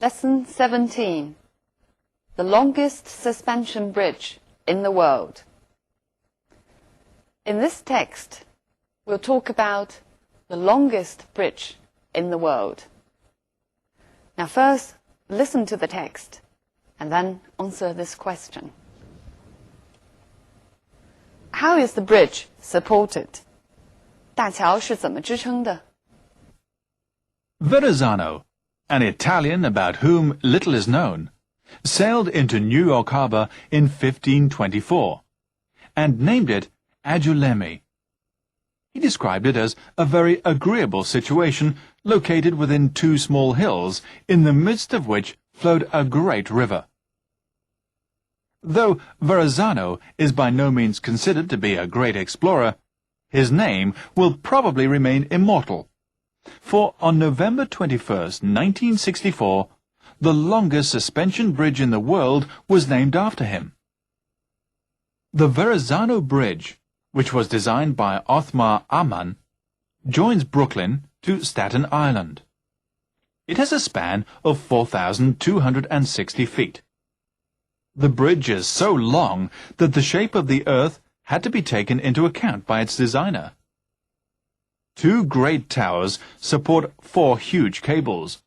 Lesson 17. The longest suspension bridge in the world. In this text, we'll talk about the longest bridge in the world. Now first, listen to the text, and then answer this question. How is the bridge supported? 大桥是怎么支撑的？ Verrazzano, an Italian about whom little is known, sailed into New York Harbor in 1524 and named it Aggiulemi. He described it as a very agreeable situation located within two small hills, in the midst of which flowed a great river. Though Verrazzano is by no means considered to be a great explorer, his name will probably remain immortal. For on November 21st, 1964, the longest suspension bridge in the world was named after him. The Verrazzano Bridge, which was designed by Othmar Ammann, joins Brooklyn to Staten Island. It has a span of 4,260 feet. The bridge is so long that the shape of the Earth had to be taken into account by its designer. Two great towers support four huge cables.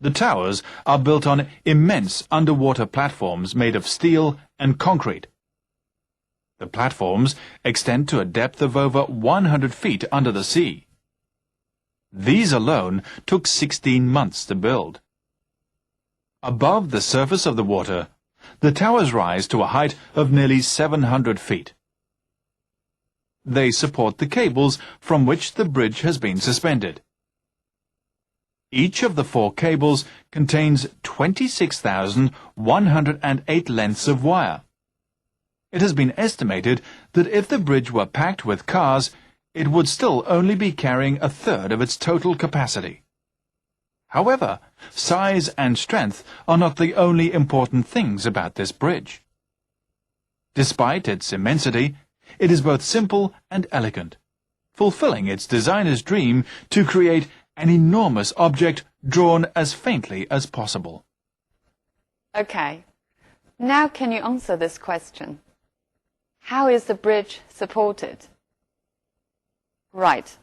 The towers are built on immense underwater platforms made of steel and concrete. The platforms extend to a depth of over 100 feet under the sea. These alone took 16 months to build. Above the surface of the water, the towers rise to a height of nearly 700 feet. They support the cables from which the bridge has been suspended. Each of the four cables contains 26,108 lengths of wire. It has been estimated that if the bridge were packed with cars, it would still only be carrying a third of its total capacity. However, size and strength are not the only important things about this bridge. Despite its immensity, it is both simple and elegant, fulfilling its designer's dream to create an enormous object drawn as faintly as possible. Okay, now can you answer this question? How is the bridge supported? Right.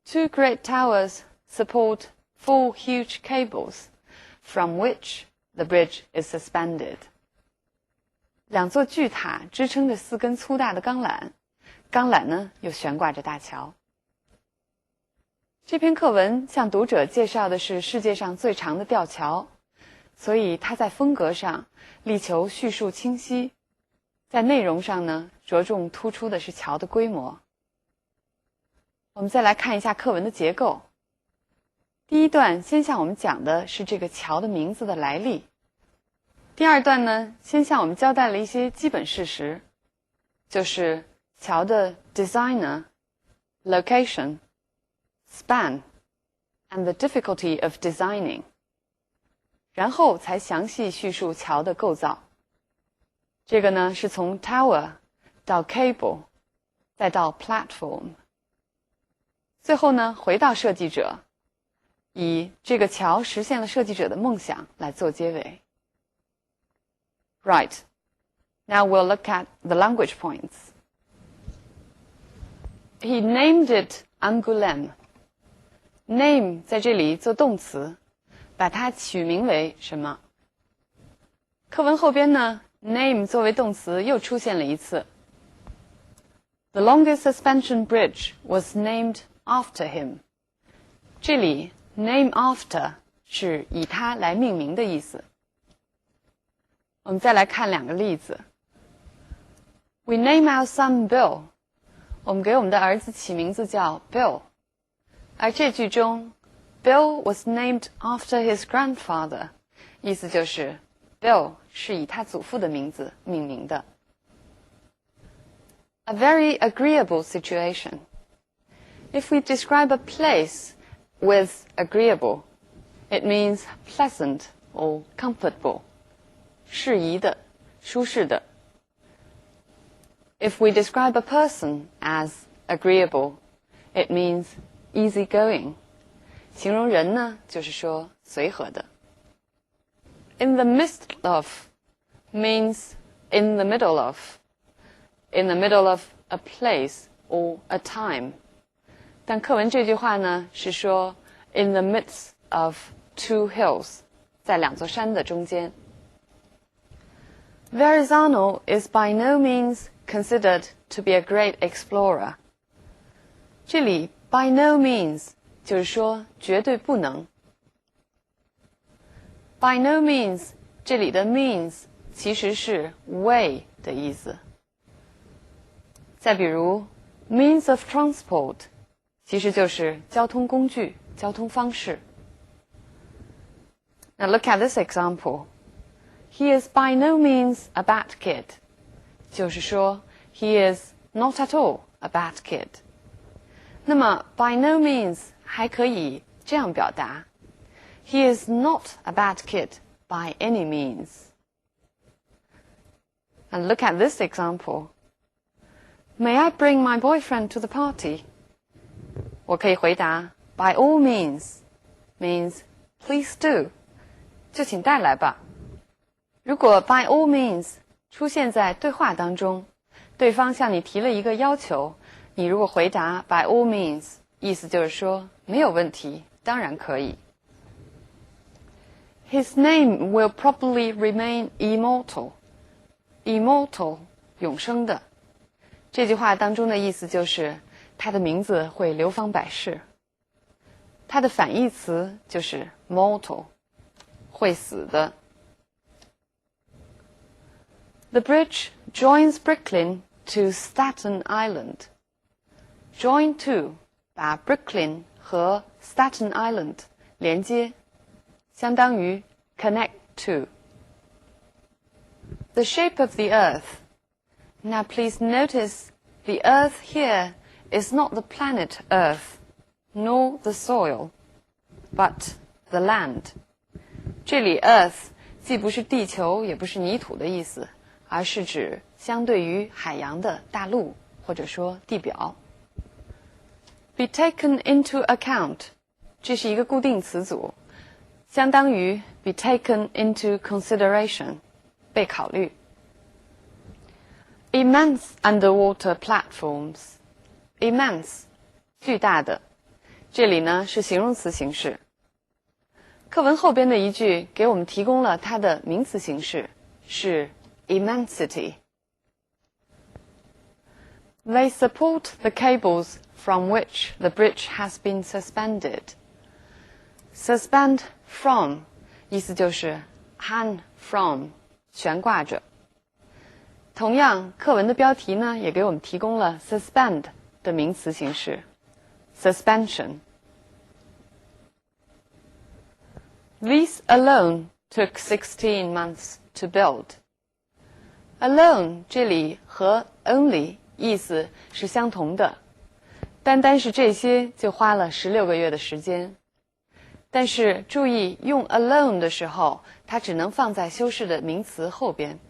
Two great towers support four huge cables, from which the bridge is suspended. 两座巨塔支撑着四根粗大的钢缆，钢缆呢又悬挂着大桥。这篇课文向读者介绍的是世界上最长的吊桥，所以它在风格上力求叙述清晰，在内容上呢着重突出的是桥的规模。我们再来看一下课文的结构。第一段先向我们讲的是这个桥的名字的来历。第二段呢，先向我们交代了一些基本事实，就是桥的 designer、location、span and the difficulty of designing， 然后才详细叙述桥的构造。这个呢是从 tower 到 cable 再到 platform， 最后呢回到设计者，以这个桥实现了设计者的梦想来做结尾。Right. Now we'll look at the language points. He named it Angoulême. Name 在这里做动词，把它取名为什么？课文后边呢 name 作为动词又出现了一次。The longest suspension bridge was named after him. 这里 name after 是以它来命名的意思。我们再来看两个例子。We name our son Bill. 我们给我们的儿子起名字叫 Bill。而这句中 Bill was named after his grandfather， 意思就是 Bill 是以他祖父的名字命名的。A very agreeable situation. If we describe a place with agreeable, it means pleasant or comfortable. 适宜的，舒适的。If we describe a person as agreeable, it means easygoing. 形容人呢，就是说随和的。In the midst of means in the middle of, in the middle of a place or a time. 但课文这句话呢是说 in the midst of two hills, 在两座山的中间。Verrazano is by no means considered to be a great explorer. 这里 by no means 就是说绝对不能。By no means 这里的 means 其实是 way 的意思。再比如 means of transport 其实就是交通工具、交通方式。Now look at this example. He is by no means a bad kid. 就是说 he is not at all a bad kid. 那么 by no means 还可以这样表达 He is not a bad kid by any means. And look at this example. May I bring my boyfriend to the party? 我可以回答 by all means means please do. 就请带来吧。如果 by all means 出现在对话当中，对方向你提了一个要求，你如果回答 by all means， 意思就是说没有问题，当然可以。His name will probably remain immortal. Immortal 永生的。这句话当中的意思就是他的名字会流芳百世。它的反义词就是 mortal， 会死的。The bridge joins Brooklyn to Staten Island. Join to 把 Brooklyn 和 Staten Island 连接，相当于 connect to. The shape of the earth. Now please notice the earth here is not the planet Earth, nor the soil, but the land. 这里 earth 既不是地球也不是泥土的意思，而是指相对于海洋的大陆或者说地表。Be taken into account 这是一个固定词组，相当于 be taken into consideration 被考虑。Immense underwater platforms. Immense 巨大的，这里呢是形容词形式。课文后边的一句给我们提供了它的名词形式，是 immensity. They support the cables from which the bridge has been suspended. Suspend from 意思就是 hang from 悬挂着。同样，课文的标题呢也给我们提供了 suspend 的名词形式 suspension. These alone took 16 months to build. Alone 这里和 only 意思是相同的，单单是这些就花了16个月的时间。但是注意用 alone 的时候，它只能放在修饰的名词后边。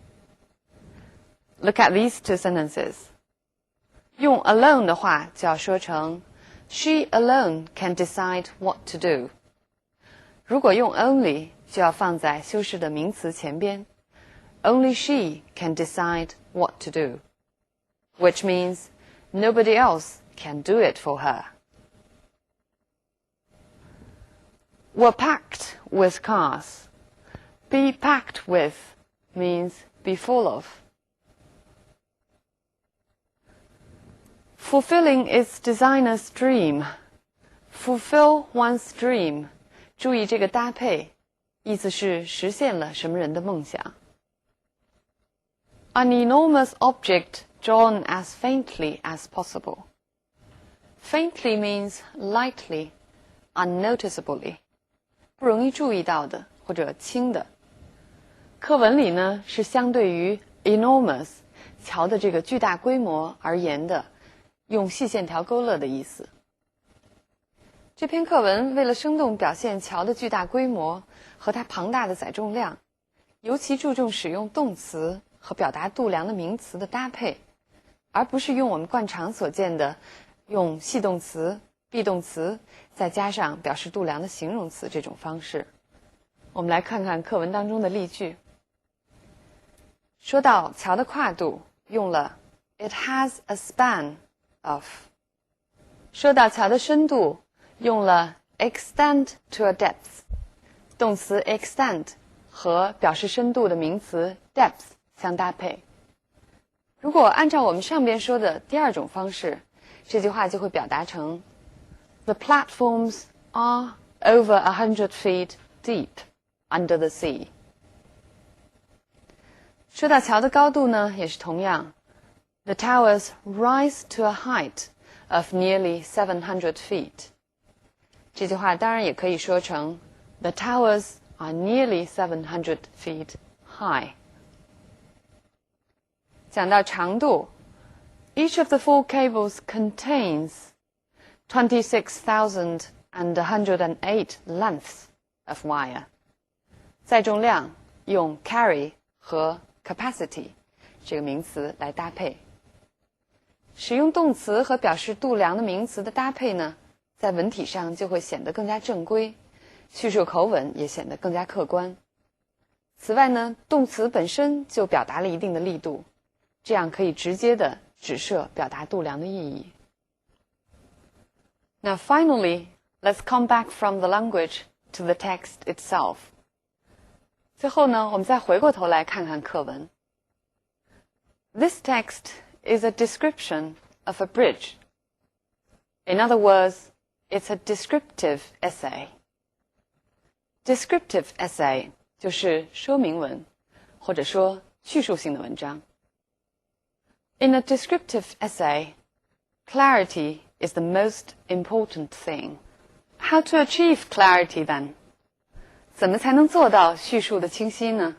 Look at these two sentences. 用 alone 的话就要说成 She alone can decide what to do. 如果用 only 就要放在修饰的名词前边 Only she can decide what to do, which means nobody else can do it for her. Were packed with cars. Be packed with means be full of. Fulfilling its designer's dream. Fulfill one's dream. 注意这个搭配，意思是实现了什么人的梦想。An enormous object drawn as faintly as possible. Faintly means lightly, unnoticeably. 不容易注意到的或者轻的。课文里呢是相对于 enormous 桥的这个巨大规模而言的，用细线条勾勒的意思。这篇课文为了生动表现桥的巨大规模和它庞大的载重量，尤其注重使用动词和表达度量的名词的搭配，而不是用我们惯常所见的用系动词、be动词再加上表示度量的形容词这种方式。我们来看看课文当中的例句。说到桥的跨度，用了 It has a span of。说到桥的深度，用了 extend to a depth。动词 extend 和表示深度的名词 depth 相搭配。如果按照我们上边说的第二种方式，这句话就会表达成 The platforms are over 100 feet deep under the sea。说到桥的高度呢，也是同样 The towers rise to a height of nearly 700 feet。这句话当然也可以说成 The towers are nearly 700 feet high。讲到长度 Each of the 4 cables contains 26,108 lengths of wire。载重量用 carry 和 capacity 这个名词来搭配。使用动词和表示度量的名词的搭配呢，在文体上就会显得更加正规，叙述口吻也显得更加客观。此外呢，动词本身就表达了一定的力度，这样可以直接的指涉表达度量的意义。Now finally, let's come back from the language to the text itself. 最后呢，我们再回过头来看看课文。This text is a description of a bridge. In other words, it's a descriptive essay. Descriptive essay 就是说明文，或者说叙述性的文章。In a descriptive essay, clarity is the most important thing. How to achieve clarity then? 怎么才能做到叙述的清晰呢？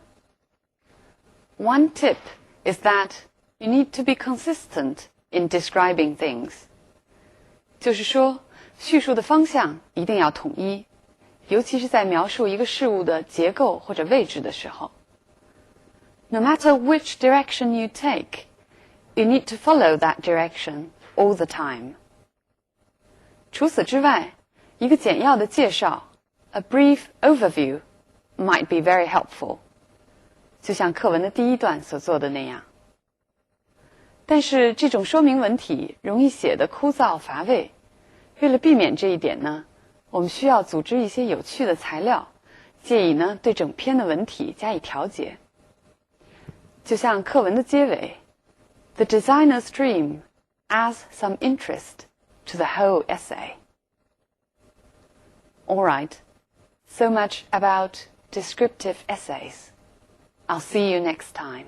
One tip is that you need to be consistent in describing things. 就是说，叙述的方向一定要统一，尤其是在描述一个事物的结构或者位置的时候。No matter which direction you take, you need to follow that direction all the time. 除此之外，一个简要的介绍 a brief overview might be very helpful. 就像课文的第一段所做的那样。但是这种说明文体容易写得枯燥乏味，为了避免这一点呢，我们需要组织一些有趣的材料，借以呢对整篇的文体加以调节。就像课文的结尾 The designer's dream adds some interest to the whole essay. All right, so much about descriptive essays. I'll see you next time.